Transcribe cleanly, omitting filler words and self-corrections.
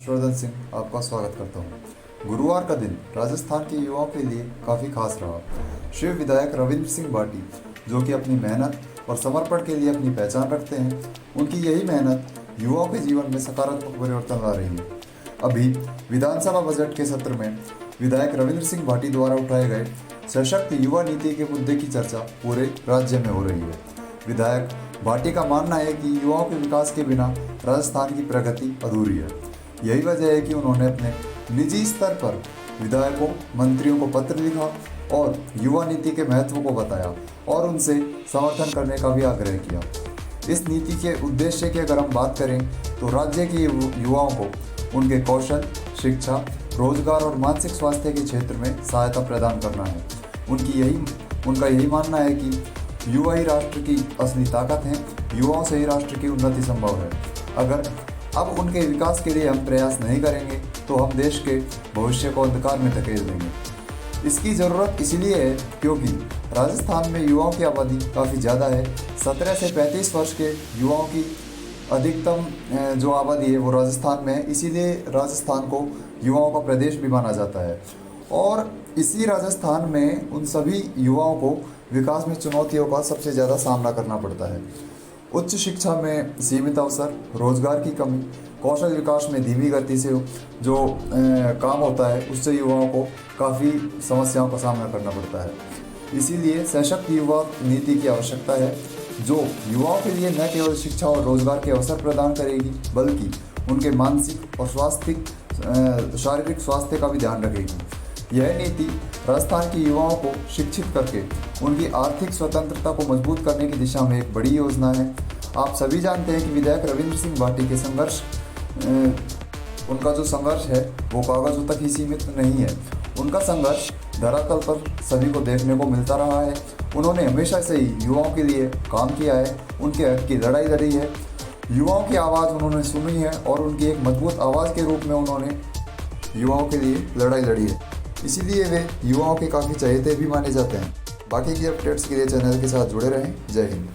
हर्षवर्धन सिंह आपका स्वागत करता हूं। गुरुवार का दिन राजस्थान के युवाओं के लिए काफ़ी खास रहा। शिव विधायक रविंद्र सिंह भाटी, जो कि अपनी मेहनत और समर्पण के लिए अपनी पहचान रखते हैं, उनकी यही मेहनत युवाओं के जीवन में सकारात्मक परिवर्तन ला रही है। अभी विधानसभा बजट के सत्र में विधायक रविंद्र सिंह भाटी द्वारा उठाए गए सशक्त युवा नीति के मुद्दे की चर्चा पूरे राज्य में हो रही है। विधायक भाटी का मानना है कि युवाओं के विकास के बिना राजस्थान की प्रगति अधूरी है। यही वजह है कि उन्होंने अपने निजी स्तर पर विधायकों, मंत्रियों को पत्र लिखा और युवा नीति के महत्व को बताया और उनसे समर्थन करने का भी आग्रह किया। इस नीति के उद्देश्य की अगर हम बात करें तो राज्य के युवाओं को उनके कौशल, शिक्षा, रोजगार और मानसिक स्वास्थ्य के क्षेत्र में सहायता प्रदान करना है। उनका यही मानना है कि युवा ही राष्ट्र की असली ताकत हैं, युवाओं से ही राष्ट्र की उन्नति संभव है। अगर अब उनके विकास के लिए हम प्रयास नहीं करेंगे तो हम देश के भविष्य को अंधकार में धकेल देंगे। इसकी ज़रूरत इसलिए है क्योंकि राजस्थान में युवाओं की आबादी काफ़ी ज़्यादा है। 17 से 35 वर्ष के युवाओं की अधिकतम जो आबादी है वो राजस्थान में है, इसीलिए राजस्थान को युवाओं का प्रदेश भी माना जाता है। और इसी राजस्थान में उन सभी युवाओं को विकास में चुनौतियों का सबसे ज़्यादा सामना करना पड़ता है। उच्च शिक्षा में सीमित अवसर, रोजगार की कमी, कौशल विकास में धीमी गति से जो काम होता है उससे युवाओं को काफ़ी समस्याओं का सामना करना पड़ता है। इसीलिए सशक्त युवा नीति की आवश्यकता है जो युवाओं के लिए न केवल शिक्षा और रोजगार के अवसर प्रदान करेगी बल्कि उनके मानसिक और शारीरिक स्वास्थ्य का भी ध्यान रखेगी। यह नीति राजस्थान के युवाओं को शिक्षित करके उनकी आर्थिक स्वतंत्रता को मजबूत करने की दिशा में एक बड़ी योजना है। आप सभी जानते हैं कि विधायक रविंद्र सिंह भाटी के उनका जो संघर्ष है वो कागजों तक ही सीमित नहीं है। उनका संघर्ष धरातल पर सभी को देखने को मिलता रहा है। उन्होंने हमेशा से ही युवाओं के लिए काम किया है, उनके हक की लड़ाई लड़ी है, युवाओं की आवाज़ उन्होंने सुनी है और उनकी एक मजबूत आवाज़ के रूप में उन्होंने युवाओं के लिए लड़ाई लड़ी है। इसीलिए वे युवाओं के काफ़ी चहेते भी माने जाते हैं। बाकी की अपडेट्स के लिए चैनल के साथ जुड़े रहें। जय हिंद।